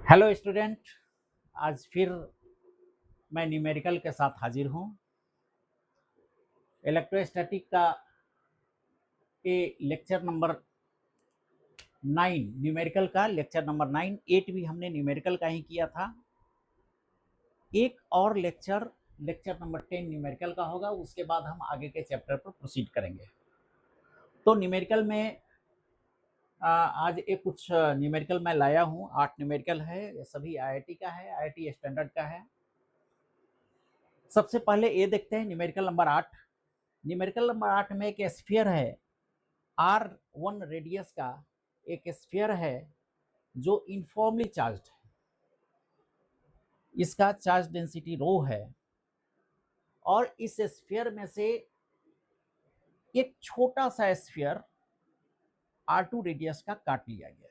Hello student. आज फिर मैं न्यूमेरिकल के साथ हाजिर हूँ। इलेक्ट्रोस्टैटिक का ये लेक्चर नंबर 9, न्यूमेरिकल का लेक्चर नंबर 9। 8 भी हमने न्यूमेरिकल का ही किया था। एक और लेक्चर नंबर 10 न्यूमेरिकल का होगा, उसके बाद हम आगे के चैप्टर पर प्रोसीड करेंगे। तो न्यूमेरिकल में आज एक कुछ न्यूमेरिकल मैं लाया हूँ। 8 न्यूमेरिकल है, ये सभी आईआईटी का है, आईआईटी स्टैंडर्ड का है। सबसे पहले ये देखते हैं न्यूमेरिकल नंबर 8। न्यूमेरिकल नंबर 8 में एक स्फीयर है, R1 रेडियस का एक स्फीयर है जो यूनिफॉर्मली चार्ज्ड है। इसका चार्ज डेंसिटी रो है और इस स्फीयर में से एक छोटा सा स्फीयर R2 रेडियस का काट लिया गया।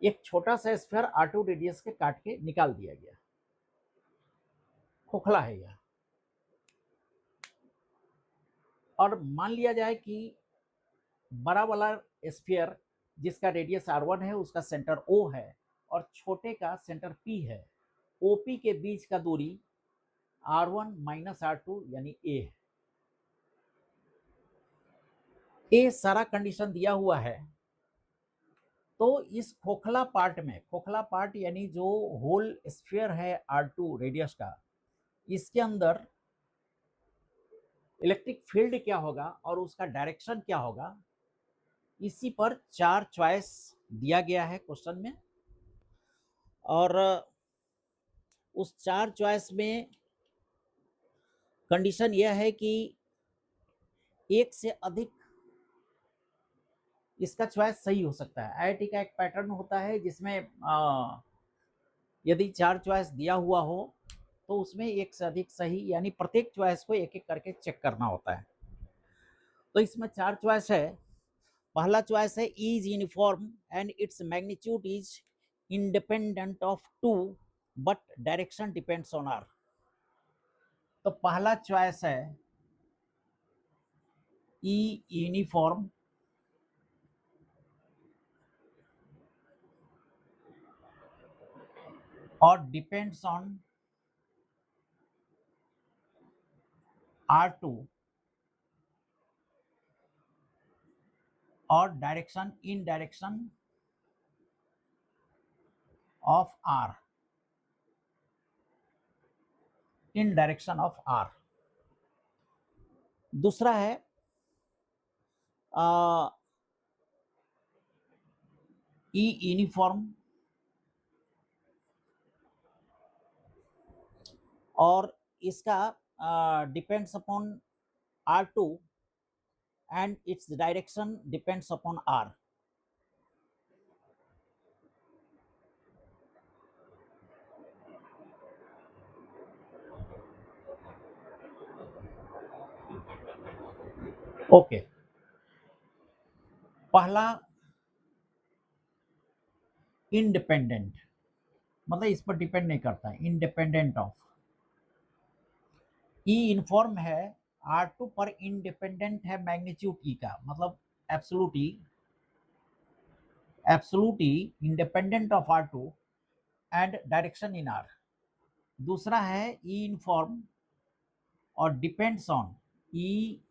एक छोटा सा स्फीयर R2 रेडियस के काट के निकाल दिया गया। खोखला है यह। और मान लिया जाए कि बड़ा वाला स्फीयर जिसका रेडियस R1 है उसका सेंटर O है और छोटे का सेंटर P है। OP के बीच का दूरी R1 माइनस R2 यानी A है। ये सारा कंडीशन दिया हुआ है। तो इस खोखला पार्ट में, खोखला पार्ट यानी जो होल स्फीयर है R2 रेडियस का, इसके अंदर इलेक्ट्रिक फील्ड क्या होगा और उसका डायरेक्शन क्या होगा, इसी पर 4 चॉइस दिया गया है क्वेश्चन में। और उस 4 चॉइस में कंडीशन यह है कि एक से अधिक इसका चॉइस सही हो सकता है। आईआईटी का एक पैटर्न होता है जिसमें यदि 4 चॉइस दिया हुआ हो तो उसमें एक से अधिक सही, यानी प्रत्येक चॉइस को एक एक करके चेक करना होता है। तो इसमें 4 चॉइस है। पहला चॉइस है is uniform and its magnitude is independent of 2 but direction depends on R. तो पहला चॉइस है ई यूनिफॉर्म और डिपेंड्स ऑन R2 और direction in direction of R, in direction of R। दूसरा है ई यूनिफॉर्म और इसका depends upon R2 and its direction depends upon R। Okay, पहला इंडिपेंडेंट, मतलब इस पर डिपेंड नहीं करता है। इंडिपेंडेंट ऑफ ई इन्फॉर्म है, R2 पर इंडिपेंडेंट है मैग्नीट्यूड ई का, मतलब absolute E independent of R2 and direction in R। दूसरा है ई इन्फॉर्म और depends on, E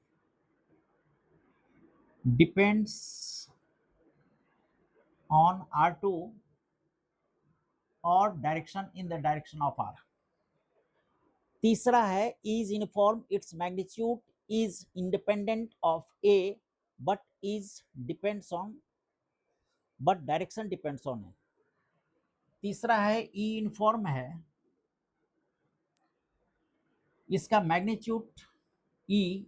depends on R2 और direction in the direction of R। तीसरा है is uniform, it's magnitude is independent of A but direction depends on A। तीसरा है E uniform है, इसका magnitude E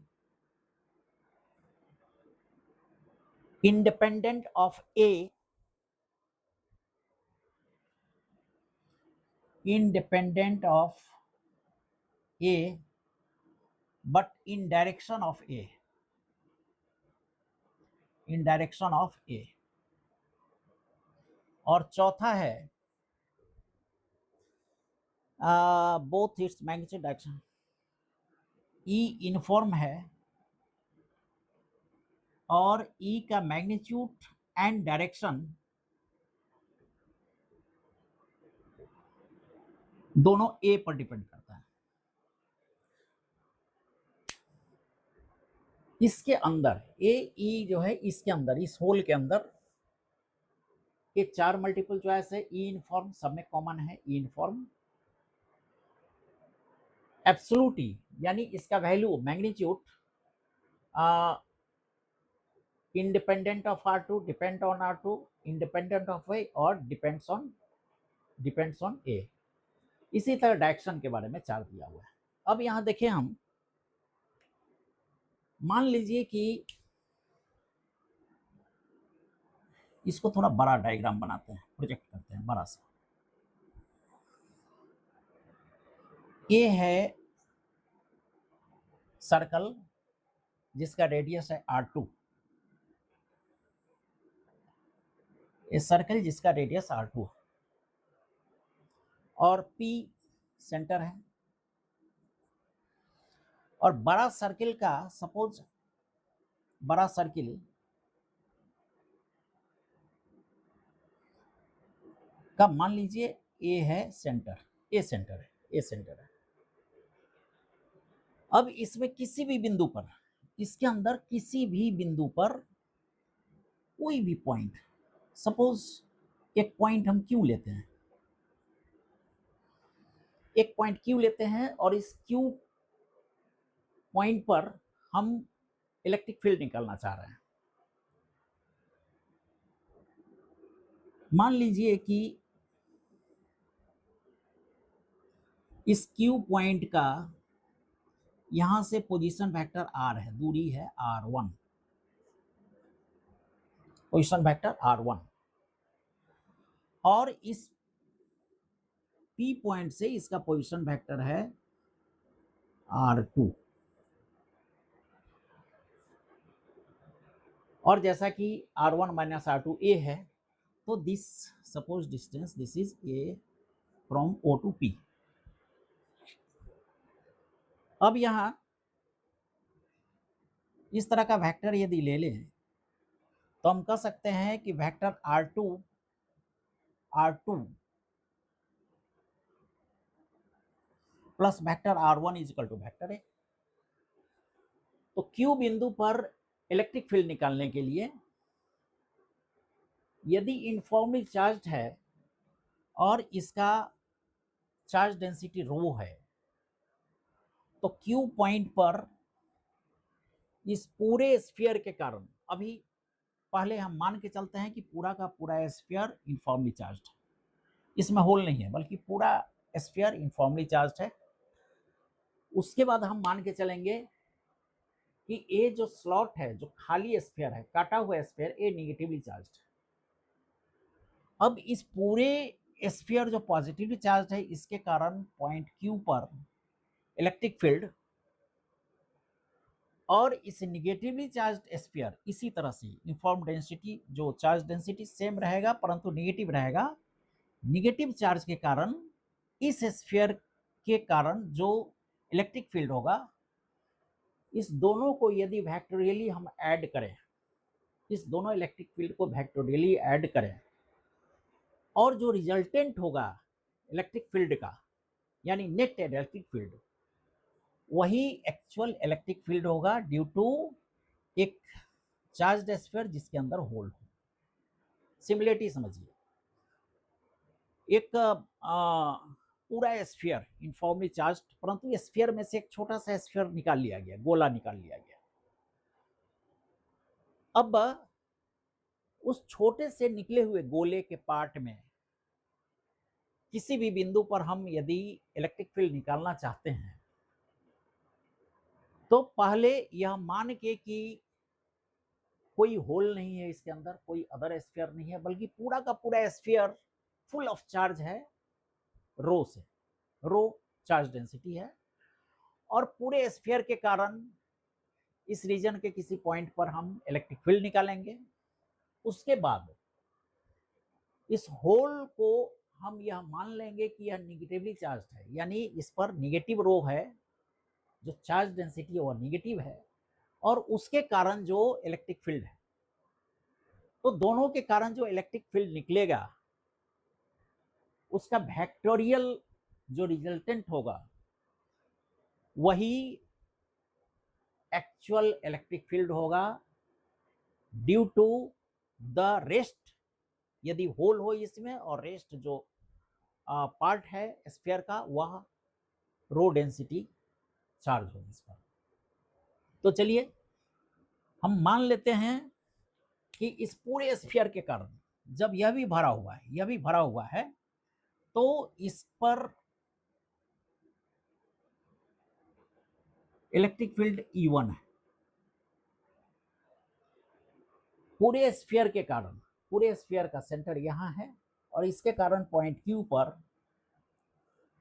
independent of A but in direction of A। और चौथा है both its magnitude direction, E uniform है और E का मैग्नीट्यूड एंड डायरेक्शन दोनों ए पर डिपेंड करता है। इसके अंदर ए ई जो है, इसके अंदर इस होल के अंदर ये 4 मल्टीपल चॉइस है। ई इनफॉर्म सब में कॉमन है। ई इनफॉर्म एब्सोल्यूट ई यानी इसका value magnitude independent of R2, depend on R2, independent of a और डिपेंड्स ऑन ए। इसी तरह डायरेक्शन के बारे में 4 दिया हुआ है। अब यहां देखें, हम मान लीजिए कि इसको थोड़ा बड़ा डायग्राम बनाते हैं, प्रोजेक्ट करते हैं बड़ा सा। ये है सर्कल जिसका रेडियस है R2, ये सर्कल जिसका रेडियस R2 है और P सेंटर है। और बड़ा सर्किल का, सपोज बड़ा सर्किल का मान लीजिए ए है सेंटर, ए सेंटर है, ए सेंटर है। अब इसमें किसी भी बिंदु पर, इसके अंदर किसी भी बिंदु पर कोई भी पॉइंट, सपोज एक पॉइंट हम क्यू लेते हैं, एक पॉइंट क्यू लेते हैं और इस क्यू पॉइंट पर हम इलेक्ट्रिक फील्ड निकालना चाह रहे हैं। मान लीजिए कि इस क्यू पॉइंट का यहां से पोजीशन वेक्टर R है, दूरी है R1, पोजीशन वेक्टर R1, और इस P पॉइंट से इसका पोजीशन वेक्टर है R2। और जैसा कि R1 माइनस R2 A है, तो this suppose distance, this is A from O to P। अब यहां इस तरह का वेक्टर यदि ले लें तो हम कह सकते हैं कि vector R2 plus vector R1 is equal to vector A। तो Q बिंदु पर इलेक्ट्रिक फील्ड निकालने के लिए यदि यूनिफॉर्मली चार्ज है और इसका चार्ज डेंसिटी रो है, तो Q पॉइंट पर इस पूरे स्फीयर के कारण, अभी पहले हम मान के चलते हैं कि पूरा का पूरा स्फीयर यूनिफॉर्मली चार्ज्ड है, इसमें होल नहीं है बल्कि पूरा स्फीयर यूनिफॉर्मली चार्ज्ड है। उसके बाद हम मान के चलेंगे कि ए जो स्लॉट है, जो खाली स्फीयर है, काटा हुआ स्फीयर, ए निगेटिवली चार्ज्ड है। अब इस पूरे स्फीयर जो पॉजिटिवली चार्ज है, इसके कारण पॉइंट क्यू पर इलेक्ट्रिक फील्ड, और इस निगेटिवली चार्ज्ड स्फीयर इसी तरह से यूनिफॉर्म डेंसिटी, जो चार्ज डेंसिटी सेम रहेगा परंतु निगेटिव रहेगा। निगेटिव चार्ज के कारण इस स्फीयर के कारण जो इलेक्ट्रिक फील्ड होगा, इस दोनों को यदि वेक्टोरियली हम ऐड करें, इस दोनों इलेक्ट्रिक फील्ड को वेक्टोरियली ऐड करें, और जो रिजल्टेंट होगा इलेक्ट्रिक फील्ड का, यानी नेट इलेक्ट्रिक फील्ड, वही एक्चुअल इलेक्ट्रिक फील्ड होगा ड्यू टू एक चार्ज्ड स्फीयर जिसके अंदर होल हो। सिमिलरिटी समझिए, एक पूरा स्फीयर यूनिफॉर्मली चार्ज्ड, परंतु स्फीयर में से एक छोटा सा स्फीयर निकाल लिया गया, गोला निकाल लिया गया। अब उस छोटे से निकले हुए गोले के पार्ट में किसी भी बिंदु पर हम यदि इलेक्ट्रिक फील्ड निकालना चाहते हैं, तो पहले यह मान के कि कोई होल नहीं है इसके अंदर, कोई अदर स्फीयर नहीं है, बल्कि पूरा का पूरा स्फीयर फुल ऑफ चार्ज है, रो से, रो चार्ज डेंसिटी है, और पूरे स्फीयर के कारण इस रीजन के किसी पॉइंट पर हम इलेक्ट्रिक फील्ड निकालेंगे। उसके बाद इस होल को हम यह मान लेंगे कि यह निगेटिवली चार्ज्ड है, यानी इस पर निगेटिव रो है, जो चार्ज डेंसिटी है वह निगेटिव है, और उसके कारण जो इलेक्ट्रिक फील्ड है, तो दोनों के कारण जो इलेक्ट्रिक फील्ड निकलेगा उसका वेक्टोरियल जो रिजल्टेंट होगा वही एक्चुअल इलेक्ट्रिक फील्ड होगा ड्यू टू द रेस्ट, यदि होल हो इसमें और रेस्ट जो पार्ट है स्फीयर का वह रो डेंसिटी चार्ज हो इस पर। तो चलिए हम मान लेते हैं कि इस पूरे स्फीयर के कारण जब यह भी भरा हुआ है, यह भी भरा हुआ है, तो इस पर इलेक्ट्रिक फील्ड E1 है। पूरे स्फीयर के कारण, पूरे स्फीयर का सेंटर यहां है और इसके कारण पॉइंट Q पर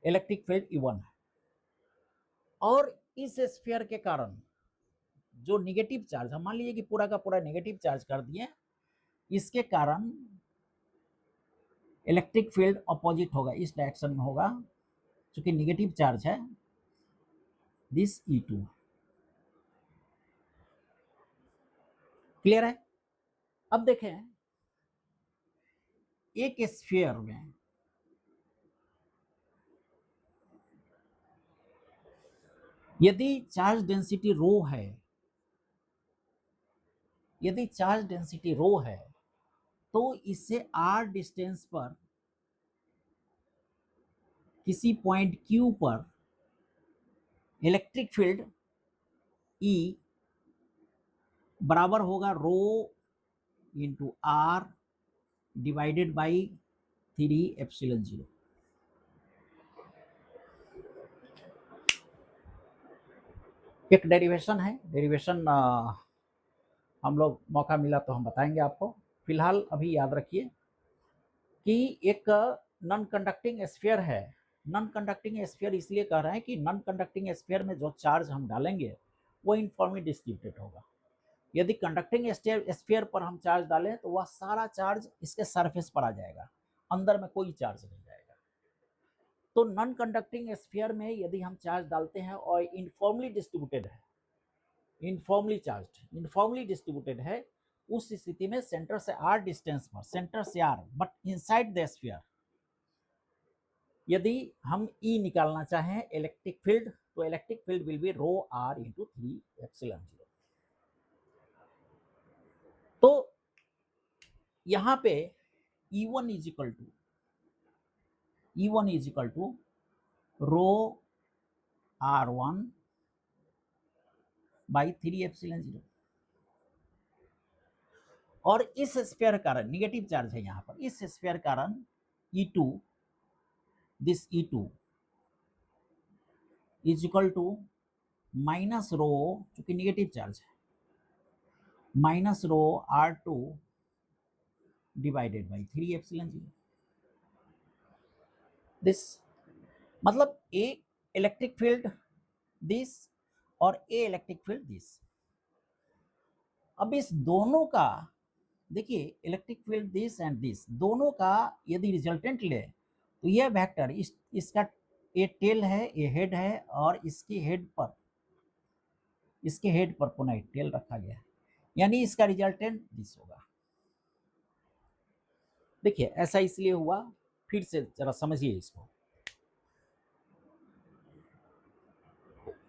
इलेक्ट्रिक फील्ड E1 है। और इस स्फीयर के कारण जो निगेटिव चार्ज, हम मान लीजिए कि पूरा का पूरा नेगेटिव चार्ज कर दिए, इसके कारण इलेक्ट्रिक फील्ड अपोजिट होगा, इस डायरेक्शन में होगा, क्योंकि निगेटिव चार्ज है, दिस E2। क्लियर है? अब देखें एक स्फीयर में यदि चार्ज डेंसिटी रो है, यदि चार्ज डेंसिटी रो है तो इससे r डिस्टेंस पर किसी पॉइंट Q पर इलेक्ट्रिक फील्ड E बराबर होगा rho into R divided by 3 ε0। एक डेरिवेशन है, डेरिवेशन हम लोग मौका मिला तो हम बताएंगे आपको। फिलहाल अभी याद रखिए कि एक नॉन कंडक्टिंग स्फीयर है। नॉन कंडक्टिंग स्फीयर इसलिए कह रहे हैं कि नॉन कंडक्टिंग स्फीयर में जो चार्ज हम डालेंगे वो यूनिफॉर्मली डिस्ट्रीब्यूटेड होगा। यदि कंडक्टिंग स्फीयर पर हम चार्ज डालें तो वह सारा चार्ज इसके सरफेस पर आ जाएगा, अंदर में कोई चार्ज नहीं जाएगा। तो नॉन कंडक्टिंग स्फीयर में यदि हम चार्ज डालते हैं और यूनिफॉर्मली डिस्ट्रीब्यूटेड है, यूनिफॉर्मली चार्ज, यूनिफॉर्मली डिस्ट्रीब्यूटेड है, उस स्थिति में सेंटर से r डिस्टेंस पर, सेंटर से r but inside the sphere, यदि हम E निकालना चाहें इलेक्ट्रिक फील्ड, तो electric field will be rho r into 3 ε0। तो यहां पे E1 is equal to rho R1 by 3 ε0। और इस स्फीयर कारण निगेटिव चार्ज है यहां पर, इस स्फीयर कारण E2, this E2 is equal to minus rho, चूंकि निगेटिव चार्ज है, minus rho R2 divided by 3 ε0। This मतलब ए इलेक्ट्रिक फील्ड दिस और ए इलेक्ट्रिक फील्ड दिस। अब इस दोनों का देखिए, electric field this and this, दोनों का यदि रिजल्टेंट ले तो यह वेक्टर इसका ये टेल है, ये हेड है, और इसके हेड पर पुनः टेल रखा गया है, यानी इसका रिजल्टेंट दिस होगा। देखिए ऐसा इसलिए हुआ, फिर से जरा समझिए इसको।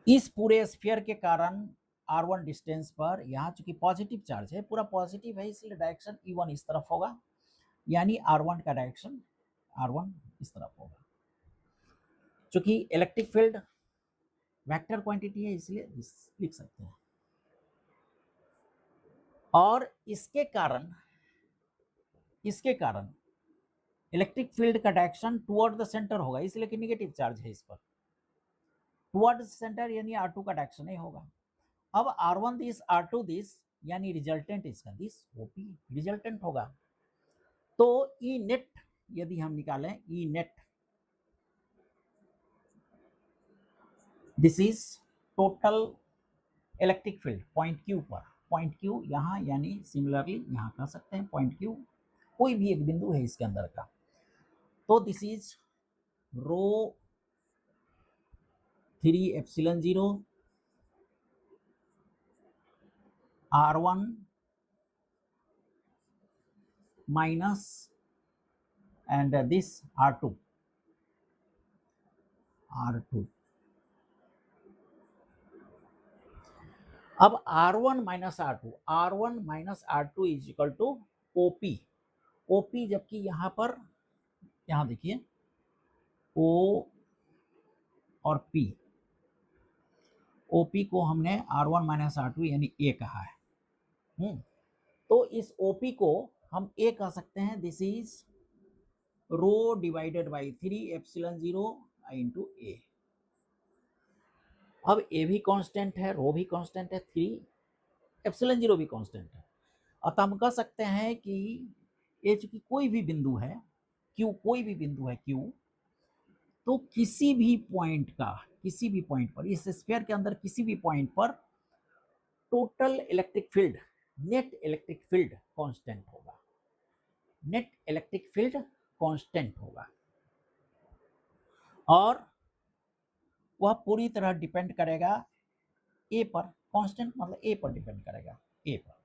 इस पूरे स्फीयर के कारण R1 डिस्टेंस पर यहाँ चूंकि पॉजिटिव चार्ज है, पूरा पॉजिटिव है, इसलिए डायरेक्शन E1 इस तरफ होगा, यानी R1 का डायरेक्शन R1 इस तरफ होगा। चूंकि इलेक्ट्रिक फील्ड वेक्टर क्वांटिटी है इसलिए लिख सकते हैं। और इसके कारण इलेक्ट्रिक फील्ड का डायरेक्शन टुवर्ड द सेंटर होगा, इसलिए कि निगेटिव चार्ज है इस पर, टुवर्ड सेंटर, यानी R2 का डायरेक्शन नहीं होगा। अब R1 दिस, R2 दिस, यानी रिजल्टेंट इसका दिस OP रिजल्टेंट होगा। तो E नेट यदि हम निकालें, E net, this is total electric field point Q पर, पॉइंट Q यहाँ, यानी सिमिलरली यहाँ कह सकते हैं पॉइंट Q, कोई भी एक बिंदु है इसके अंदर का। तो this is row 3 ε0 R1 minus and this R2 R2। अब R1 minus R2 is equal to OP। OP जबकि यहाँ पर, यहाँ देखिए O और P, OP को हमने R1 माइनस R2 यानी A कहा है। तो इस OP को हम A कह सकते हैं, this is rho divided by 3 epsilon 0 into A। अब A भी कांस्टेंट है, रो भी कांस्टेंट है, 3 एप्सिलॉन 0 भी कांस्टेंट है। अतः हम कह सकते हैं कि ये चूंकि कोई भी बिंदु है Q, कोई भी बिंदु है Q, तो किसी भी पॉइंट पर, इस स्फीयर के अंदर किसी भी पॉइंट पर total electric field, net electric field constant होगा, नेट इलेक्ट्रिक फील्ड कांस्टेंट होगा। और वह पूरी तरह डिपेंड करेगा A पर। कांस्टेंट मतलब A पर डिपेंड करेगा, A पर।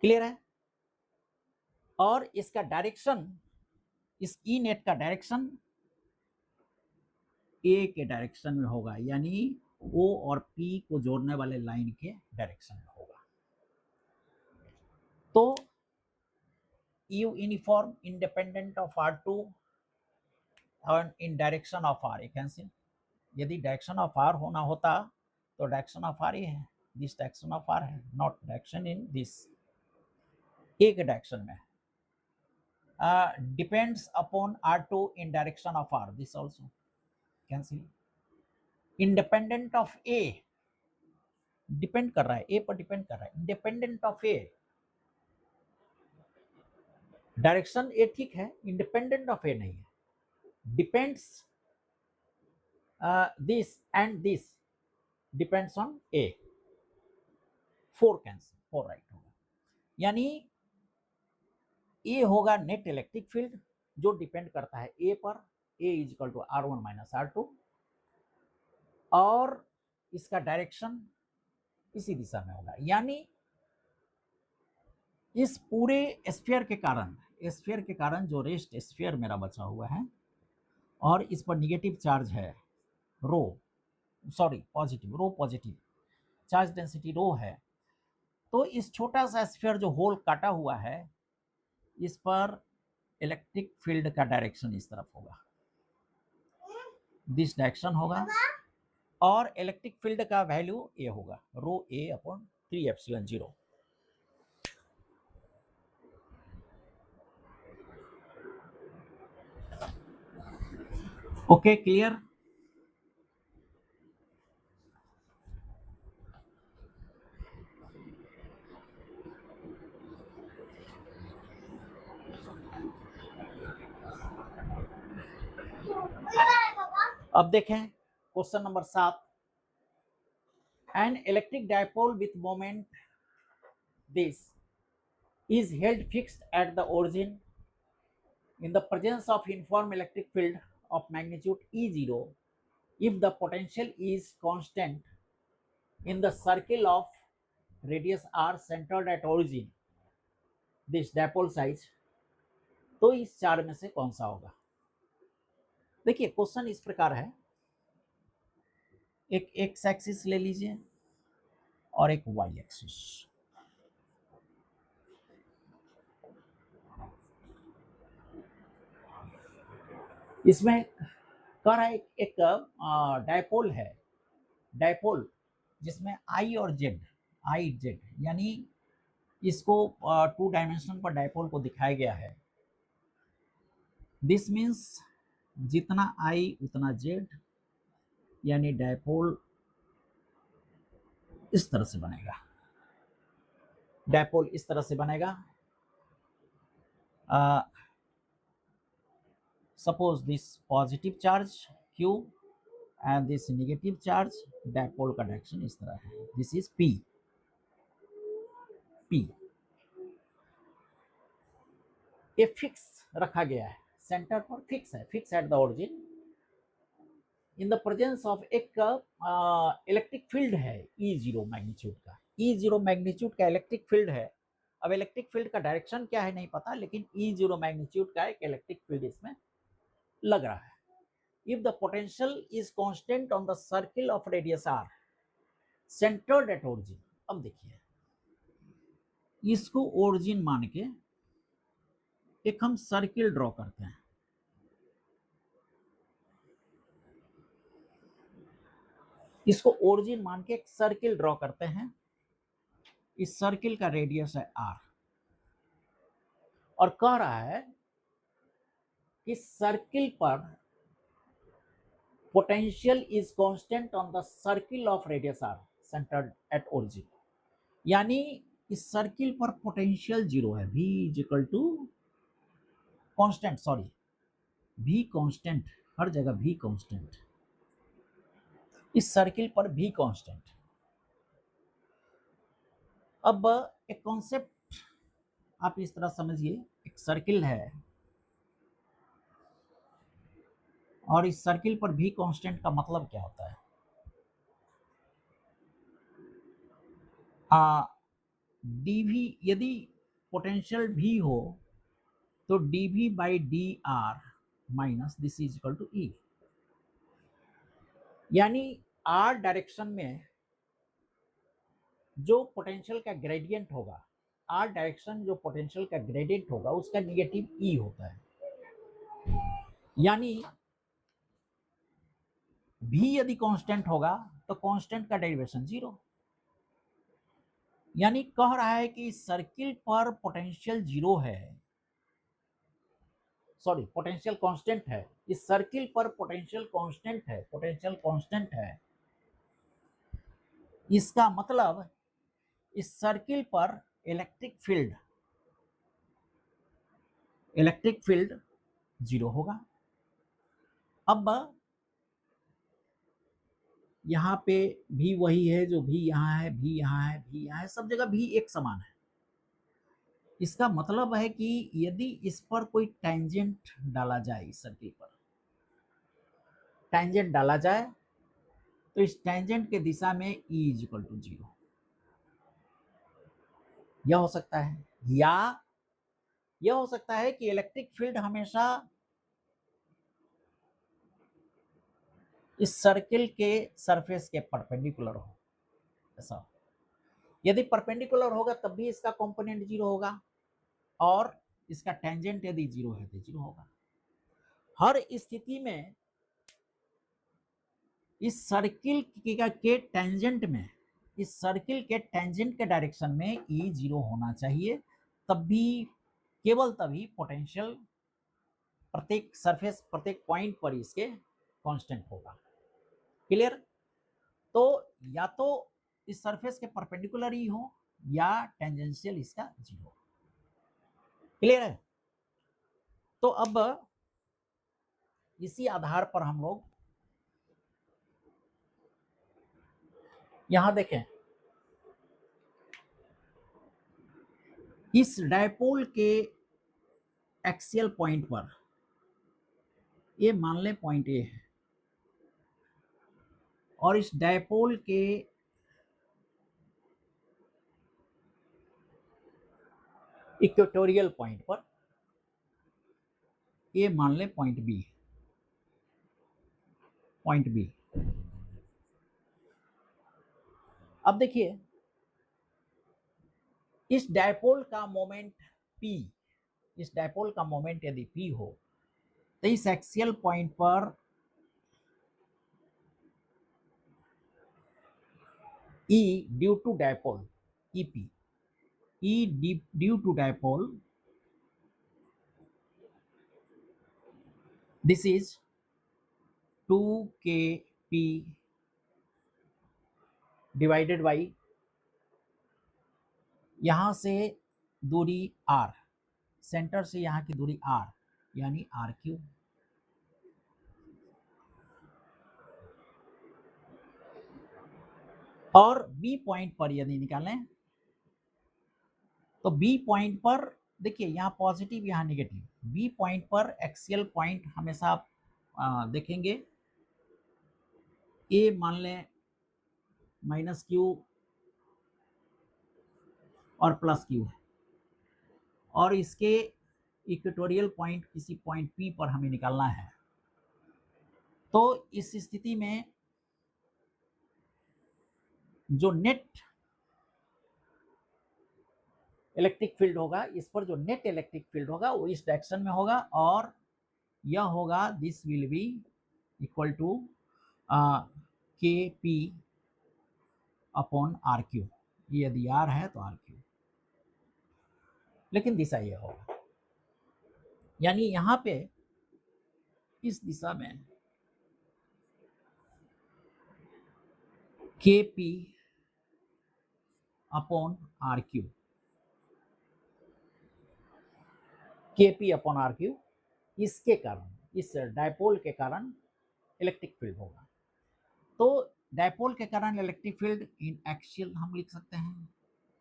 क्लियर है? और इसका डायरेक्शन, इस ई नेट का डायरेक्शन A के डायरेक्शन में होगा, यानी O और P को जोड़ने वाले लाइन के डायरेक्शन में होगा। तो U uniform independent of R2 और इन डायरेक्शन ऑफ R, कैंसिल। यदि डायरेक्शन ऑफ R होना होता तो डायरेक्शन ऑफ R ये है, दिस डायरेक्शन ऑफ R है, नॉट डायरेक्शन इन दिस, एक डायरेक्शन में। Depends upon R2 in direction of R, this also cancel. Independent of A, depend कर रहा है A पर, डिपेंड कर रहा है, independent of A, direction A ठीक है, इंडिपेंडेंट ऑफ A नहीं है। Depends this and this depends on A, 4 cancel, 4 right होगा। यानी A होगा नेट इलेक्ट्रिक फील्ड जो डिपेंड करता है A पर, A is equal to R1 minus R2, और इसका डायरेक्शन इसी दिशा में होगा। यानी इस पूरे स्फीयर के कारण जो रेस्ट स्फीयर मेरा बचा हुआ है और इस पर निगेटिव चार्ज है पॉजिटिव चार्ज डेंसिटी रो है, तो इस छोटा सा स्फीयर जो होल काटा हुआ है, इस पर इलेक्ट्रिक फील्ड का डायरेक्शन इस तरफ होगा, दिस डायरेक्शन होगा, और इलेक्ट्रिक फील्ड का वैल्यू ए होगा, रो A upon 3 epsilon 0। Okay, clear? अब देखें question number 7। N electric dipole with moment this is held fixed at the origin in the presence of uniform electric field of magnitude E0 if the potential is constant in the circle of radius r centered at origin, this dipole size। तो इस चार में से कौन सा होगा? देखिए question इस प्रकार है, एक एक्स एक्सिस ले लीजिए और एक वाई एक्सिस। इसमें कह रहा है एक डायपोल है, डायपोल जिसमें आई और जेड, यानी इसको 2 डायमेंशन पर डायपोल को दिखाया गया है। दिस मीन्स जितना आई उतना जेड, यानी डायपोल इस तरह से बनेगा, डायपोल इस तरह से बनेगा। Suppose this positive charge Q and this negative charge, dipole का डायरेक्शन इस तरह है, दिस इज P। ये फिक्स रखा गया है, सेंटर पर फिक्स है, fix at the origin in the presence of एक इलेक्ट्रिक फील्ड है E0 मैग्नीट्यूड का, E0 मैग्नीट्यूड का इलेक्ट्रिक फील्ड है। अब इलेक्ट्रिक फील्ड का डायरेक्शन क्या है नहीं पता, लेकिन E0 मैग्नीट्यूड का एक इलेक्ट्रिक फील्ड इसमें लग रहा है। if the potential is constant on the circle of radius r centered at origin। अब देखिए इसको ओरिजिन मान के एक हम सर्किल ड्रॉ करते हैं। इसको ओरिजिन मान के एक सर्किल ड्रॉ करते हैं। इस सर्किल का रेडियस है r और कह रहा है कि सर्किल पर potential is constant on the circle of radius r centered at origin. यानी इस सर्किल पर पोटेंशियल जीरो है, v is equal to constant, sorry v constant, हर जगह v कांस्टेंट, इस सर्किल पर v कांस्टेंट। अब एक कॉन्सेप्ट आप इस तरह समझिए, एक सर्किल है और इस सर्किल पर v कांस्टेंट का मतलब क्या होता है? dv, यदि पोटेंशियल v हो तो dv by D R minus this is equal to E. यानी r डायरेक्शन में जो पोटेंशियल का ग्रेडियंट होगा, r डायरेक्शन जो पोटेंशियल का ग्रेडियंट होगा उसका निगेटिव e होता है। यानी v यदि कांस्टेंट होगा तो कांस्टेंट का डेरिवेशन जीरो। यानी कह रहा है कि सर्किल पर पोटेंशियल जीरो है, सॉरी पोटेंशियल कांस्टेंट है, इस सर्किल पर पोटेंशियल कांस्टेंट है, पोटेंशियल कांस्टेंट है। इसका मतलब इस सर्किल पर इलेक्ट्रिक फील्ड जीरो होगा। अब यहाँ पे भी वही है जो भी यहाँ है, भी यहाँ है, भी यहाँ है, सब जगह भी एक समान है। इसका मतलब है कि यदि इस पर कोई टेंजेंट डाला जाए, इस सर्किल पर टेंजेंट डाला जाए तो इस टेंजेंट के दिशा में E is equal to zero. यह हो सकता है, या यह हो सकता है कि इलेक्ट्रिक फील्ड हमेशा इस सर्किल के सरफेस के परपेंडिकुलर हो। ऐसा यदि परपेंडिकुलर होगा तब भी इसका कंपोनेंट जीरो होगा और इसका टेंजेंट यदि जीरो है तो जीरो होगा। हर स्थिति में इस सर्किल के टेंजेंट में, इस सर्किल के टेंजेंट के डायरेक्शन में E जीरो होना चाहिए, तब भी, केवल तभी पोटेंशियल प्रत्येक सरफेस, प्रत्येक पॉइंट पर इसके कांस्टेंट होगा। क्लियर? तो या तो इस सरफेस के परपेंडिकुलर ही हो या टेंजेंशियल इसका जीरो। क्लियर है? तो अब इसी आधार पर हम लोग यहां देखें, इस डायपोल के एक्सियल पॉइंट पर, ये मान ले पॉइंट ए है, और इस डायपोल के इक्वेटोरियल पॉइंट पर ये मान ले पॉइंट बी है, पॉइंट बी। अब देखिए इस डायपोल का मोमेंट P, इस डायपोल का मोमेंट यदि P हो तो इस एक्सियल पॉइंट पर E due to dipole, EP, E due to dipole, this is 2kP divided by यहां से दूरी R, सेंटर से यहां की दूरी R, यानी R3। और B पॉइंट पर यदि निकालें तो B पॉइंट पर देखिए यहाँ पॉजिटिव यहाँ नेगेटिव, B पॉइंट पर एक्सियल पॉइंट हमेशा आप देखेंगे A मान लें -Q और +Q है, और इसके इक्वेटोरियल पॉइंट किसी पॉइंट P पर हमें निकालना है। तो इस स्थिति में जो नेट इलेक्ट्रिक फील्ड होगा, इस पर जो नेट इलेक्ट्रिक फील्ड होगा वो इस डायरेक्शन में होगा, और यह होगा this will be equal to K P upon R Q. यदि आर है तो आर क्यू, लेकिन दिशा यह होगा, यानी यहां पे इस दिशा में के P upon R Q, K P upon R Q, इसके कारण, इस डायपोल के कारण इलेक्ट्रिक फील्ड होगा। तो डायपोल के कारण इलेक्ट्रिक फील्ड इन एक्सियल हम लिख सकते हैं,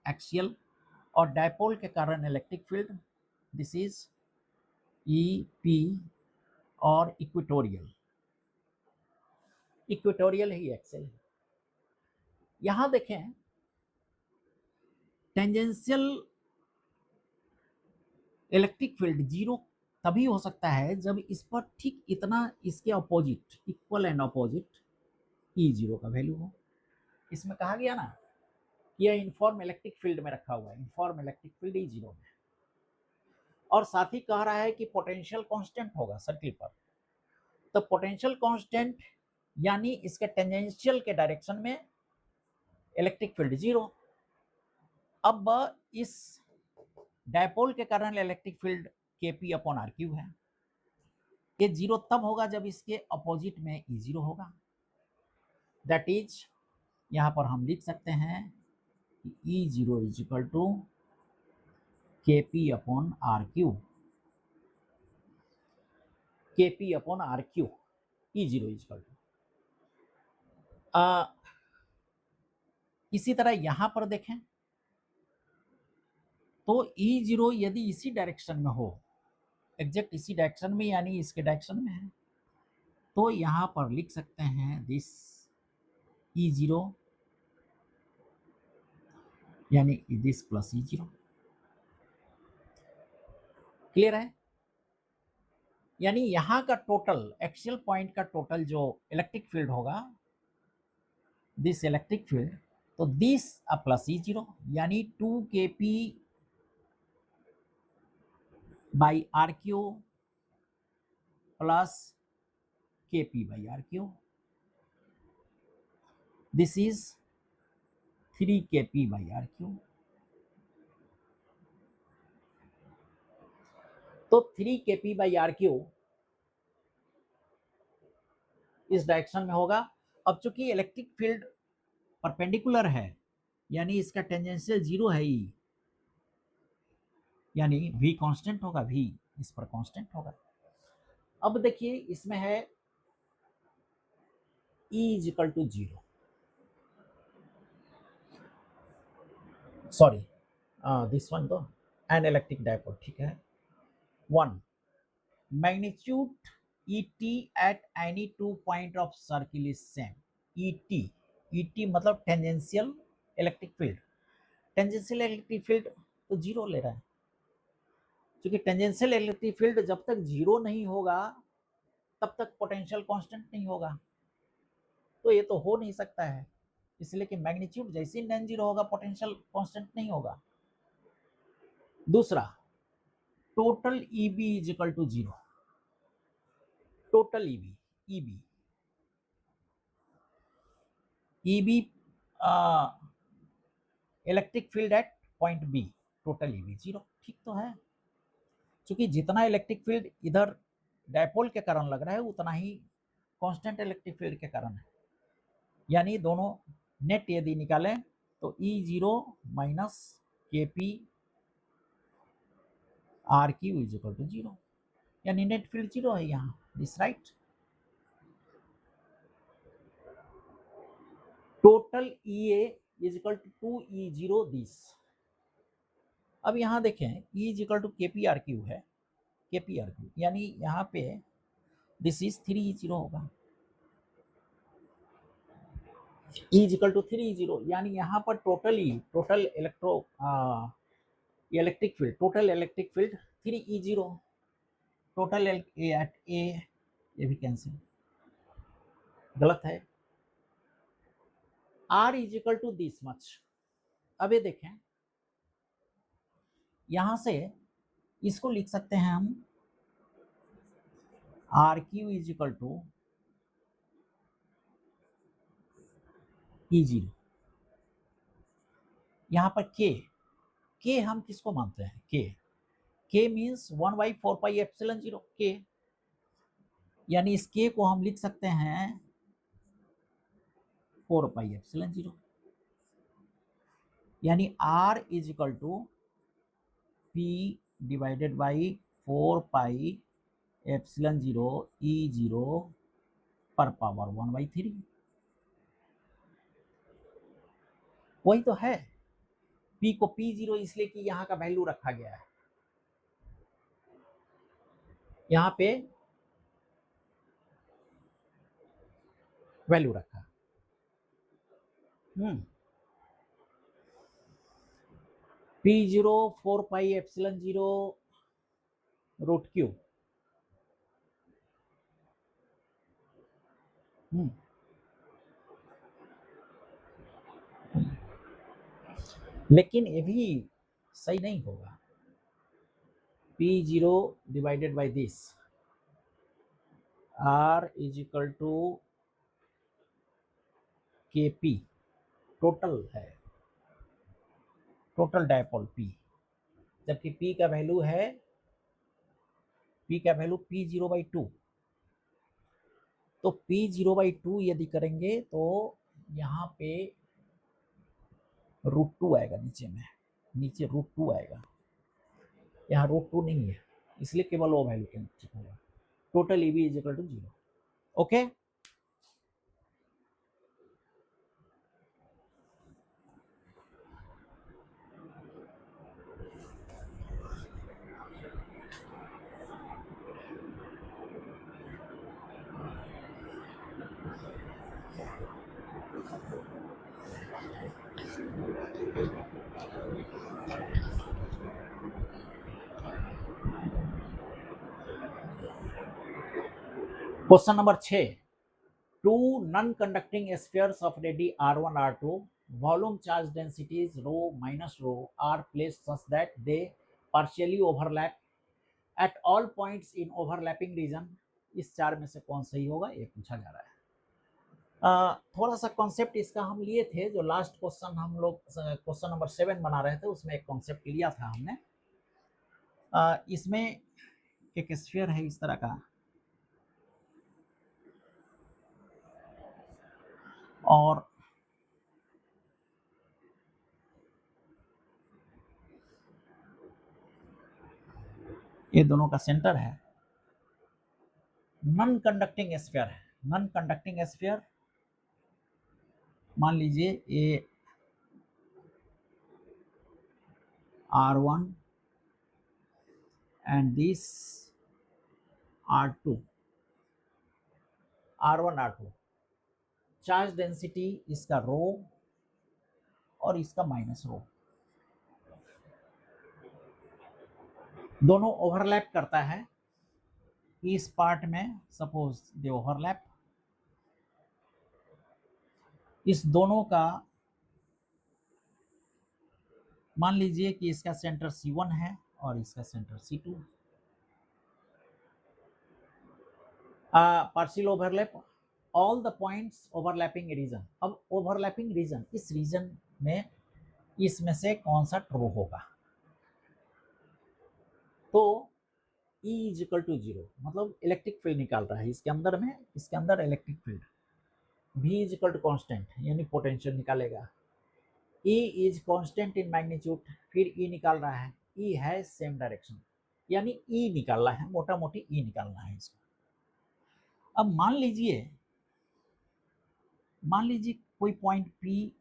एक्सियल, और डायपोल के कारण electric field this is E P, और इक्वेटोरियल, इक्वेटोरियल ही एक्सियल है। यहां देखें टेंजेंशियल इलेक्ट्रिक फील्ड जीरो तभी हो सकता है जब इस पर ठीक इतना इसके opposite, equal and opposite E zero का वैल्यू हो। इसमें कहा गया ना कि यह यूनिफॉर्म इलेक्ट्रिक फील्ड में रखा हुआ है, uniform electric field E zero में, और साथ ही कह रहा है कि पोटेंशियल कांस्टेंट होगा सर्किल पर। तो पोटेंशियल कांस्टेंट यानी इसके टेंजेंशियल के डायरेक्शन में इलेक्ट्रिक फील्ड जीरो। अब इस डायपोल के कारण electric field K P upon R Q है। ये जीरो तब होगा जब इसके अपोजिट में ई जीरो होगा। दैट इज यहां पर हम लिख सकते हैं E zero is equal to K P upon R Q, K P upon R Q, E zero is equal to. इसी तरह यहां पर देखें तो ई जीरो यदि इसी डायरेक्शन में हो, एग्जैक्ट इसी डायरेक्शन में यानी इसके डायरेक्शन में है, तो यहां पर लिख सकते हैं दिस ई जीरो यानी this plus E zero. Clear है? यानी यहां का टोटल एक्सियल पॉइंट का टोटल जो इलेक्ट्रिक फील्ड होगा, दिस इलेक्ट्रिक फील्ड, तो दिस प्लस ई जीरो यानी 2 K P by R cube plus K P by R cube, this is 3 K P by R cube. तो 3 K P by R cube इस direction में होगा। अब चूंकि electric field perpendicular है यानी इसका टेंजेंशियल जीरो है ई, यानी v कांस्टेंट होगा, v इस पर कांस्टेंट होगा। अब देखिए इसमें है E is equal to zero, sorry this one तो एन इलेक्ट्रिक डायपोल, ठीक है। 1 magnitude ET at any 2 point of circle is same. ET मतलब tangential electric field, tangential electric field तो जीरो ले रहा है, क्योंकि टेंजेंशियल इलेक्ट्रिक फील्ड जब तक जीरो नहीं होगा तब तक पोटेंशियल कांस्टेंट नहीं होगा, तो ये तो हो नहीं सकता है, इसलिए कि मैग्नीट्यूड जैसे ही नॉन जीरो होगा पोटेंशियल कांस्टेंट नहीं होगा। दूसरा total EB is equal to zero, total EB electric field at point B, total EB zero, ठीक तो है, क्योंकि जितना इलेक्ट्रिक फील्ड इधर डायपोल के कारण लग रहा है उतना ही कांस्टेंट इलेक्ट्रिक फील्ड के कारण है, यानी दोनों नेट यदि निकालें तो E zero minus K P R Q is equal to zero, यानी नेट फील्ड जीरो है यहाँ, this right. Total E A is equal to 2 E zero this. अब यहाँ देखें E is equal to K P R Q है, K P R Q यानी यहाँ पे दिस इज 3 ई जीरो होगा, E is equal to 3 E zero, यानी यहाँ पर total electric field, total electric field 3 E zero, total at A, ये भी कैंसिल, गलत है। R is equal to this much. अब ये देखें, यहां से इसको लिख सकते हैं हम R Q is equal to E0। यहां पर के हम किसको मानते हैं? के मीन्स 1/4πε0 के, यानी इस के को हम लिख सकते हैं 4πε0, यानी R is equal to P divided by 4πε0 E0 पर पावर 1/3। वही तो है। P को P0 इसलिए कि यहां का वैल्यू रखा गया है, यहां पे वैल्यू रखा। P0 4πε0 root Q. लेकिन ये भी सही नहीं होगा। P0 divided by this R is equal to KP total है, टोटल डायपोल P, जबकि P का वैल्यू P0/2। तो P0/2 यदि करेंगे तो यहाँ पे √2 आएगा, नीचे √2 आएगा, यहाँ √2 नहीं है, इसलिए केवल वो वैल्यू ठीक होगा। Total EV is equal to 0। Okay, question number 6। Two non conducting spheres of radii R1 R2 volume charge densities rho minus rho are placed such that they partially overlap at all points in overlapping region। इस चार में से कौन सही होगा ये पूछा जा रहा है। थोड़ा सा कॉन्सेप्ट इसका हम लिए थे, जो लास्ट क्वेश्चन हम लोग क्वेश्चन नंबर 7 बना रहे थे, उसमें एक कॉन्सेप्ट लिया था हमने। इसमें एक स्फीयर है इस तरह का, और ये दोनों का सेंटर है। नॉन कंडक्टिंग स्फीयर है। नॉन कंडक्टिंग स्फीयर मान लीजिए ये R1 and this R2, R1 R2। Charge density इसका रो और इसका माइनस रो, दोनों ओवरलैप करता है। इस पार्ट में सपोज दे ओवरलैप, इस दोनों का मान लीजिए कि इसका सेंटर C1 है और इसका centre C2। Partial overlap all the points overlapping region. अब ओवरलैपिंग रीजन, इस रीजन में इसमें से कौन सा ट्रू होगा? तो E इज इक्वल टू 0, मतलब इलेक्ट्रिक फील्ड निकाल रहा है इसके अंदर में, इसके अंदर electric field. V is equal to constant, यानी पोटेंशियल निकालेगा। E is constant in magnitude, फिर E निकाल रहा है, E है सेम डायरेक्शन, यानी E निकालना है, मोटा मोटी E निकालना है इसको। अब मान लीजिए कोई पॉइंट P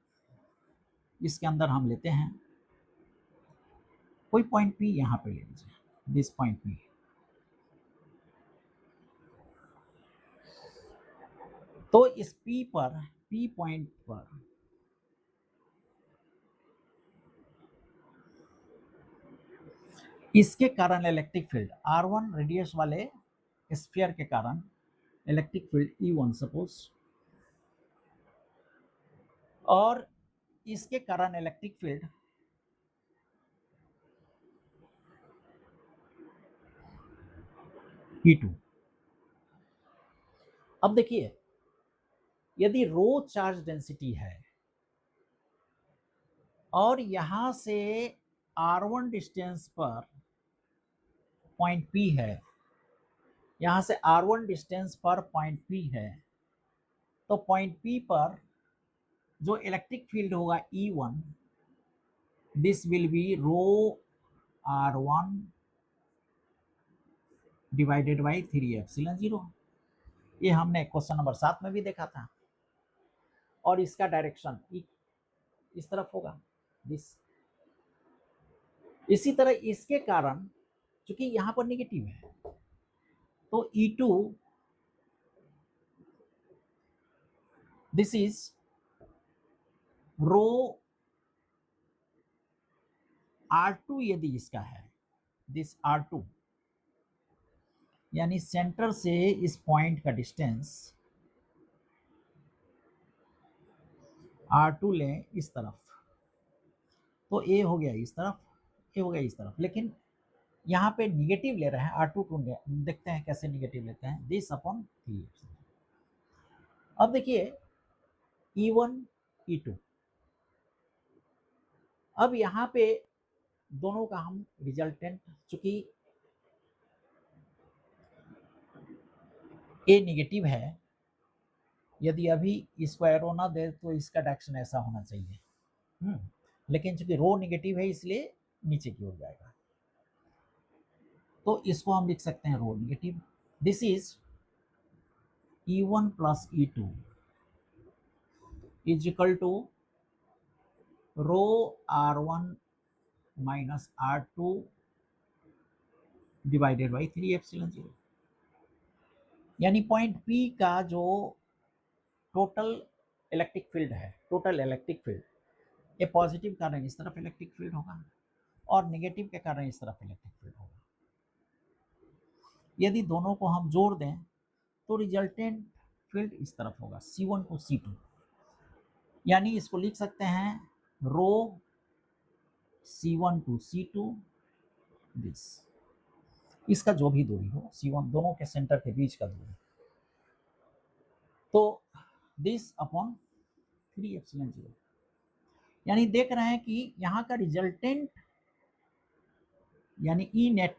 इसके अंदर हम लेते हैं, कोई पॉइंट P यहाँ पे ले लीजिए, दिस पॉइंट P। तो इस P पॉइंट पर इसके कारण इलेक्ट्रिक फील्ड R1 रेडियस वाले स्फीयर के कारण इलेक्ट्रिक फील्ड E1 सपोज और इसके कारण इलेक्ट्रिक फील्ड E2। अब देखिए, यदि रो चार्ज डेंसिटी है और यहां से R1 डिस्टेंस पर पॉइंट P है, यहां से R1 डिस्टेंस पर पॉइंट P है, तो पॉइंट P पर जो इलेक्ट्रिक फील्ड होगा E1, this will be rho R1 divided by 3 epsilon 0। ये हमने क्वेश्चन नंबर 7 में भी देखा था। और इसका डायरेक्शन इस तरफ होगा, दिस। इसी तरह इसके कारण चूंकि यहां पर निगेटिव है, तो E2 this is row R2 यदि इसका है, दिस R2 यानी सेंटर से इस पॉइंट का डिस्टेंस R2 लें इस तरफ, तो A हो गया इस तरफ, A हो गया इस तरफ, लेकिन यहाँ पे निगेटिव ले रहे हैं R2 टू, देखते हैं कैसे निगेटिव लेते हैं, दिस अपॉन 3। अब देखिए E1 E2, अब यहाँ पे दोनों का हम रिजल्टेंट, चूंकि A निगेटिव है, यदि अभी इसको एरो ना दे तो इसका डायरेक्शन ऐसा होना चाहिए, लेकिन चूंकि रो निगेटिव है इसलिए नीचे की ओर जाएगा, तो इसको हम लिख सकते हैं rho negative. This is E1 plus E2 is equal to rho R1 minus R2 divided by 3 epsilon 0। यानी पॉइंट P का जो टोटल इलेक्ट्रिक फील्ड है, टोटल इलेक्ट्रिक फील्ड, ये पॉजिटिव कारण इस तरफ इलेक्ट्रिक फील्ड होगा और नेगेटिव के कारण इस तरफ इलेक्ट्रिक फील्ड होगा। यदि दोनों को हम जोड़ दें तो रिजल्टेंट फील्ड इस तरफ होगा, C1 टू C2। यानी इसको लिख सकते हैं रो C1 टू C2 दिस, इसका जो भी दूरी हो C1, दोनों के सेंटर के बीच का दूरी, तो दिस अपॉन 3 एप्सिलॉन 0। यानी देख रहे हैं कि यहाँ का रिजल्टेंट यानी ई नेट,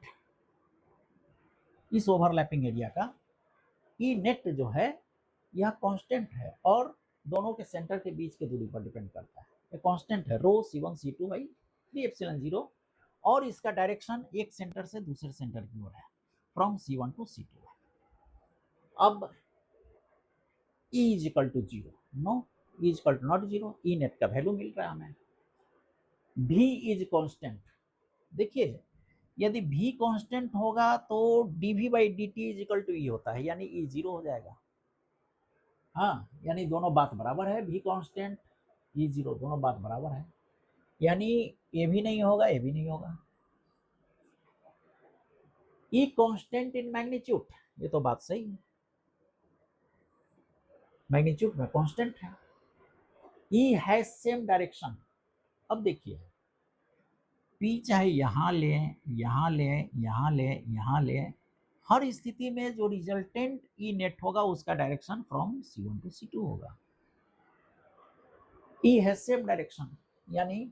इस ओवरलैपिंग एरिया का ई नेट जो है यह कांस्टेंट है और दोनों के सेंटर के बीच की दूरी पर डिपेंड करता है। ये कांस्टेंट है रो C1 C2 बाई 3 एप्सिलॉन 0, और इसका डायरेक्शन एक सेंटर से दूसरे सेंटर की ओर है, फ्रॉम C1 टू C2। अब E is equal to 0, no, E is equal to not 0, E net का वैल्यू मिल रहा है हमें। V इज कांस्टेंट, देखिए यदि V कांस्टेंट होगा तो dV by dt is equal to E होता है, यानी E 0 हो जाएगा। हाँ, यानी दोनों बात बराबर है, V कांस्टेंट E 0, दोनों बात बराबर है, यानी ये भी नहीं होगा, ये भी नहीं होगा। E कांस्टेंट इन मैग्नीट्यूड, ये तो बात सही है, मैग्नीट्यूड में कांस्टेंट है। E has same direction. अब देखिए P चाहे यहाँ ले, यहाँ ले, यहाँ ले, यहाँ ले, हर स्थिति में जो रिजल्टेंट E नेट होगा उसका direction from C1 to C2 होगा। E हैज सेम डायरेक्शन, यानी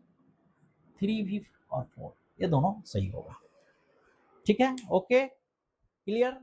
3V और 4, ये दोनों सही होगा। ठीक है, okay, clear.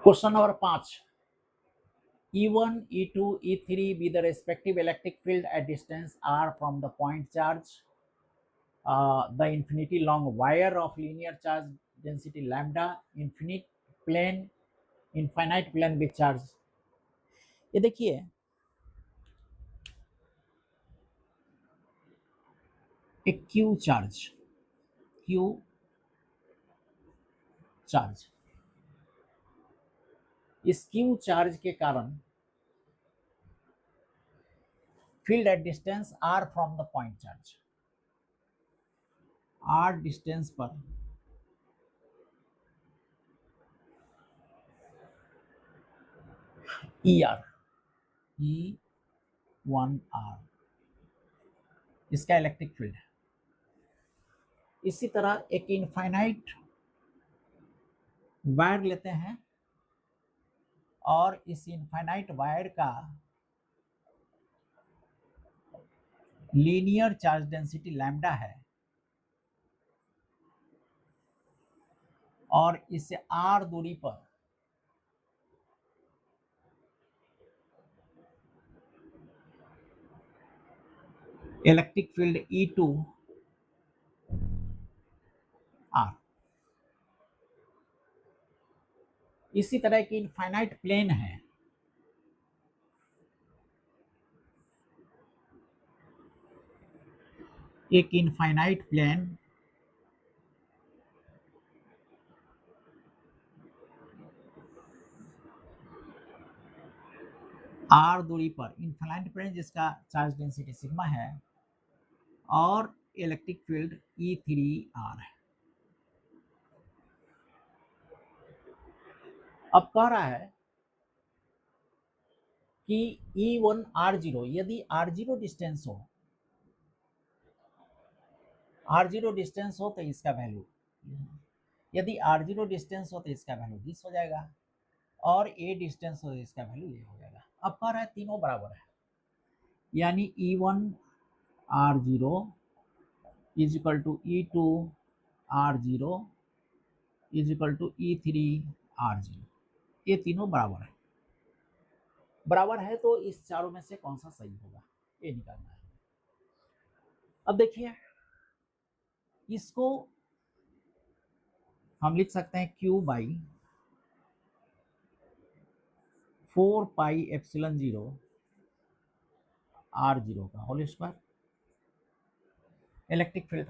Question number 5, E1, E2, E3 be the respective electric field at distance r from the point charge, the infinity long wire of linear charge density lambda, infinite plane with charge। ये देखिए एक Q charge, Q charge, इस Q charge के कारण field at distance R from the point charge, R distance पर E are, E1R इसका electric field है। इसी तरह एक इनफाइनाइट वायर लेते हैं और इस इनफाइनाइट वायर का लीनियर चार्ज डेंसिटी लैम्डा है और इससे r दूरी पर इलेक्ट्रिक फील्ड E2R, इसी तरह की इनफाइनाइट प्लेन है, एक इनफाइनाइट प्लेन r दूरी पर, इनफाइनाइट प्लेन जिसका चार्ज डेंसिटी सिग्मा है और इलेक्ट्रिक फील्ड E3R है। अब कह रहा है कि E1R0 यदि R0 डिस्टेंस हो, R0 डिस्टेंस हो तो इसका वैल्यू, यदि R0 डिस्टेंस हो तो इसका वैल्यू 20 हो जाएगा और A डिस्टेंस हो तो इसका वैल्यू ये हो जाएगा। अब कह रहा है तीनों बराबर है, यानी E1R0 is equal to E2R0 is equal to E3R0, ये तीनों बराबर है। बराबर है तो इस चारों में से कौन सा सही होगा ये निकालना है। अब देखिए इसको हम लिख सकते हैं Q by 4 pi epsilon 0 R0 का whole square electric field,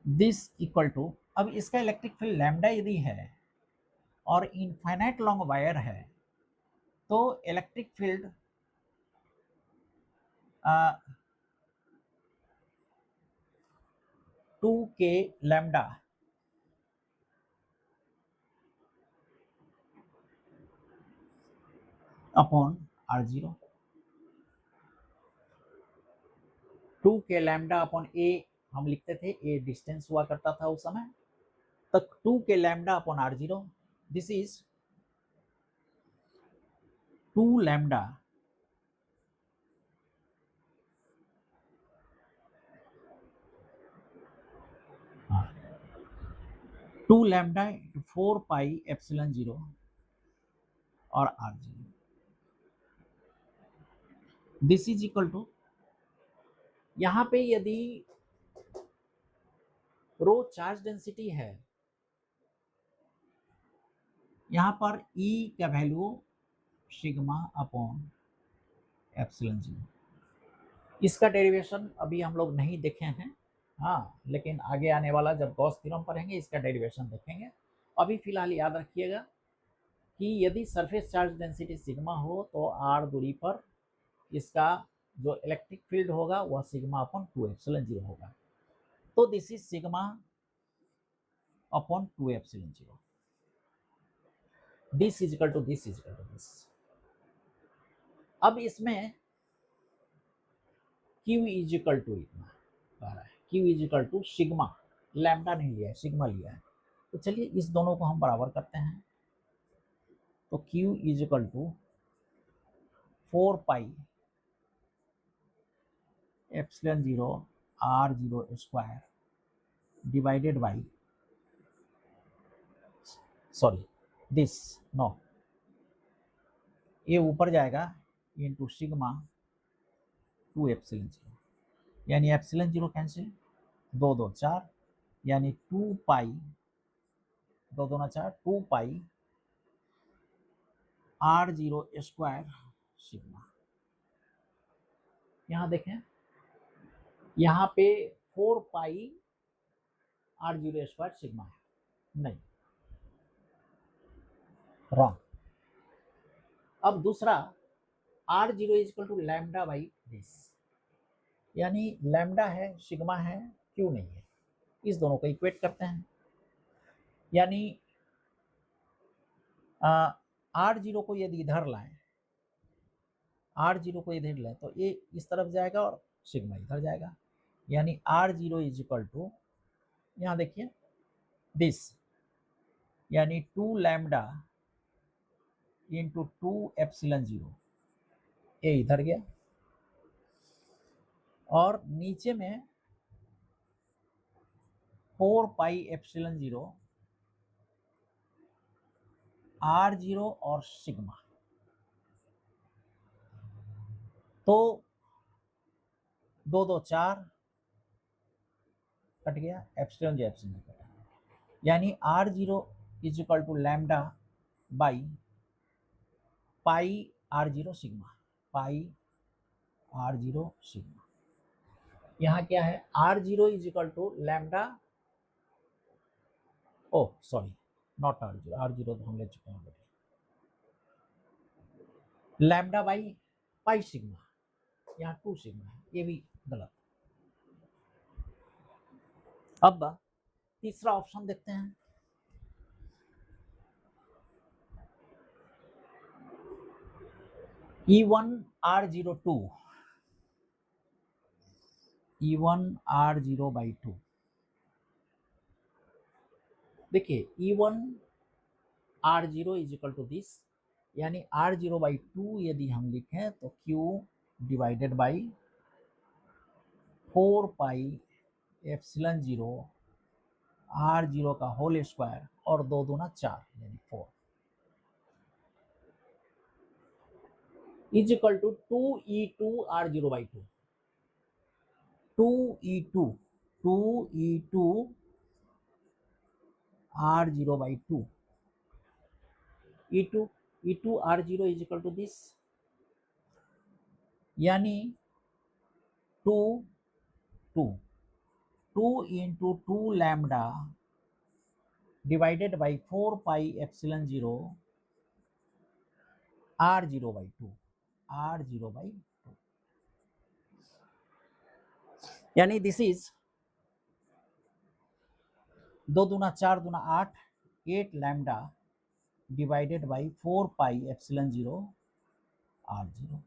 this equal to, अब इसका इलेक्ट्रिक फील्ड लैम्डा यदि है और इनफाइनाइट लॉन्ग वायर है तो electric field 2k lambda upon R0, 2k lambda upon A हम लिखते थे, A डिस्टेंस हुआ करता था उस समय तक, 2k lambda upon R0, this is 2 lambda two lambda 4 pi epsilon 0 और R0, this is equal to, यहाँ पे यदि रो चार्ज डेंसिटी है, यहाँ पर E का वैल्यू सिग्मा अपॉन एप्सिलॉन 0, इसका डेरिवेशन अभी हम लोग नहीं देखे हैं, हाँ, लेकिन आगे आने वाला जब गॉस थ्योरम पढ़ेंगे इसका डेरिवेशन देखेंगे। अभी फिलहाल याद रखिएगा कि यदि सरफेस चार्ज डेंसिटी सिग्मा हो तो r दूरी पर इसका जो इलेक्ट्रिक फील्ड होगा वह सिग्मा अपॉन 2 एप्सिलॉन 0 होगा, तो this is sigma upon 2 epsilon 0, this is equal to this is equal to this. अब इसमें Q इज इक्वल टू इतना कह रहा है, Q is equal to sigma, lambda नहीं लिया है सिग्मा लिया है, तो चलिए इस दोनों को हम बराबर करते हैं, तो Q is equal to 4 pi epsilon 0 R0 square divided by, sorry this, no, ये ऊपर जाएगा इंटू सिग्मा 2 एप्सिलॉन 0, यानी एप्सिलॉन 0 कैंसिल, 2 2 4, यानी 2 पाई, 2 2 4, 2 पाई R0 स्क्वायर सिग्मा। यहाँ देखें यहाँ पे 4 पाई r0 स्क्वायर सिग्मा है, नहीं, रॉन्ग। अब दूसरा r0 equal to lambda by this, यानी लैम्डा है, सिग्मा है, क्यू नहीं है। इस दोनों को इक्वेट करते हैं, यानी r0 को यदि इधर लाएं, r0 को इधर लें तो ये इस तरफ जाएगा और सिग्मा इधर जाएगा, यानी r0 इज इक्वल टू, यहाँ देखिए दिस, यानी 2 लैम्डा इंटू 2 एप्सिलॉन 0, ये इधर गया, और नीचे में 4 पाई एप्सिलॉन 0 r0 और सिग्मा, तो 2 2 4 कट गया, एप्सिलॉन जो एप्सिलॉन कटा, यानी r0 is equal to lambda by pi r0 sigma, pi r0 sigma. यहाँ क्या है, r0 is equal to lambda, oh sorry not r0, r0 तो हम ले चुके हैं already, lambda by pi sigma, यहाँ 2 सिग्मा है, ये भी गलत। अब तीसरा ऑप्शन देखते हैं, E1 R02, E1 R0 by 2। देखिए E1 R0 is equal to this, यानी R0 बाई 2 यदि हम लिखें तो Q divided by 4 pi epsilon 0 R0 का होल स्क्वायर, और 2 दूना 4 यानी 4, is equal to 2E2 R0 by 2, 2E2 R0 by 2, E2 R0 is equal to this, यानी 2 into 2 lambda divided by 4 pi epsilon 0 R0 by 2, R0 by 2, यानी this is 2 दूना 4 दूना 8, 8 lambda divided by 4 pi epsilon 0 R0।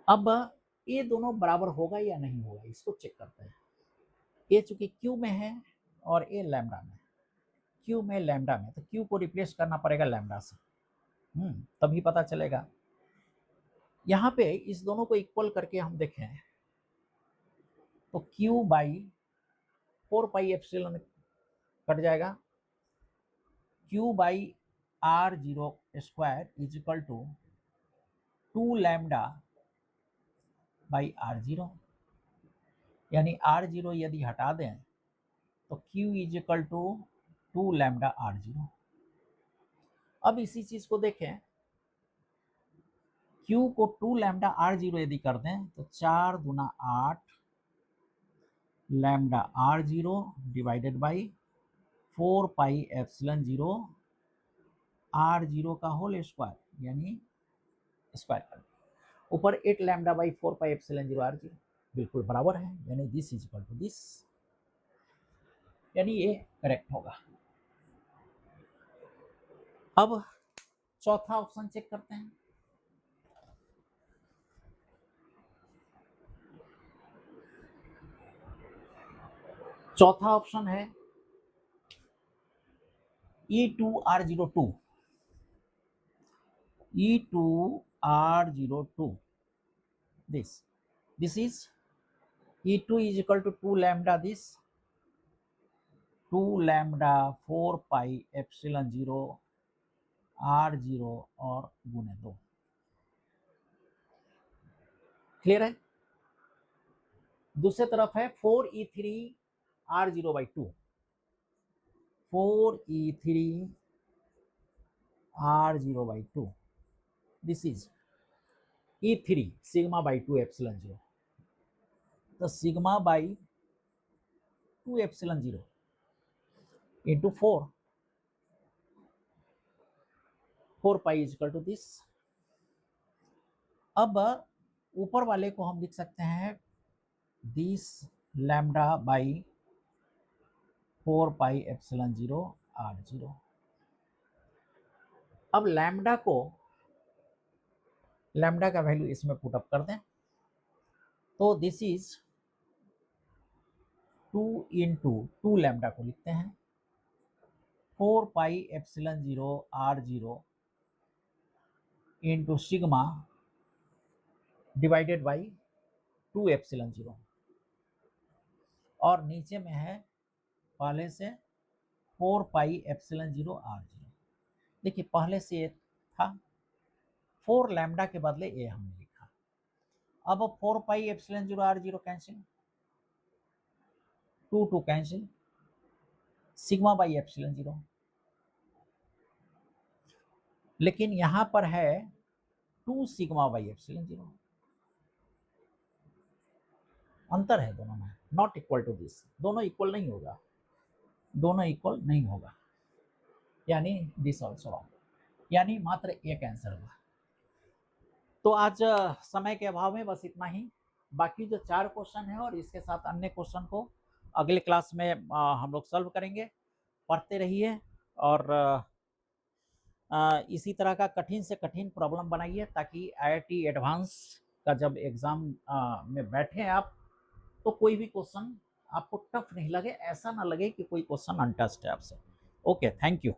अब ये दोनों बराबर होगा या नहीं होगा, इसको चेक करते हैं। ये चूंकि क्यू में है और ये लैम्डा में, क्यू में लैम्डा में, तो क्यू को रिप्लेस करना पड़ेगा लैम्डा से, तभी पता चलेगा। यहाँ पे इस दोनों को इक्वल करके हम देखें तो Q by 4 pi epsilon cut जाएगा, Q by R0 square is equal to 2 lambda by R0, यानी R0 यदि हटा दें तो Q is equal to 2 lambda R0। अब इसी चीज को देखें, Q को 2 लैम्डा R0 यदि कर दें तो 4 दूना 8 lambda R0 divided by 4 pi epsilon 0 R0 का होल स्क्वायर, यानी स्क्वायर कर ऊपर 8 lambda by 4 pi epsilon 0 R0, बिल्कुल बराबर है, यानी this is equal to this, यानी ये करेक्ट होगा। अब चौथा ऑप्शन चेक करते हैं, चौथा ऑप्शन है E2 R02, E2 R02, this is E2 is equal to 2 lambda this, 2 lambda 4 pi epsilon 0 R0 और गुने 2, क्लियर है। दूसरे तरफ है 4E3 R0 by 2, 4E3 R0 by 2, this is E3 sigma by 2 epsilon 0, तो sigma by 2 epsilon 0 into 4 pi equal to this. अब ऊपर वाले को हम लिख सकते हैं this lambda by 4 pi epsilon 0 r0। अब लैम्डा का वैल्यू इसमें पुटअप कर दें, तो दिस इज 2 इंटू 2 लैम्डा को लिखते हैं 4 pi epsilon 0 r0 into sigma divided by 2 epsilon 0, और नीचे में है पहले से 4 पाई एप्सिलॉन 0 r0। देखिए पहले से ये था 4 लैम्डा के बदले ए हमने लिखा। अब 4 pi epsilon 0 r0 cancel, 2 cancel, sigma by epsilon 0। लेकिन यहां पर है 2 सिग्मा बाई एप्सिलॉन 0, अंतर है दोनों में, नॉट इक्वल टू दिस। दोनों इक्वल नहीं होगा, दोनों इक्वल नहीं होगा, यानी दिस ऑल्सो रॉन्ग, यानी मात्र एक आंसर होगा। तो आज समय के अभाव में बस इतना ही। बाकी जो 4 क्वेश्चन है और इसके साथ अन्य क्वेश्चन को अगले क्लास में हम लोग सॉल्व करेंगे। पढ़ते रहिए और इसी तरह का कठिन से कठिन प्रॉब्लम बनाइए, ताकि IIT एडवांस का जब एग्ज़ाम में बैठे आप तो कोई भी क्वेश्चन आपको टफ नहीं लगे, ऐसा ना लगे कि कोई क्वेश्चन अनटच्ड है आपसे। Okay, thank you.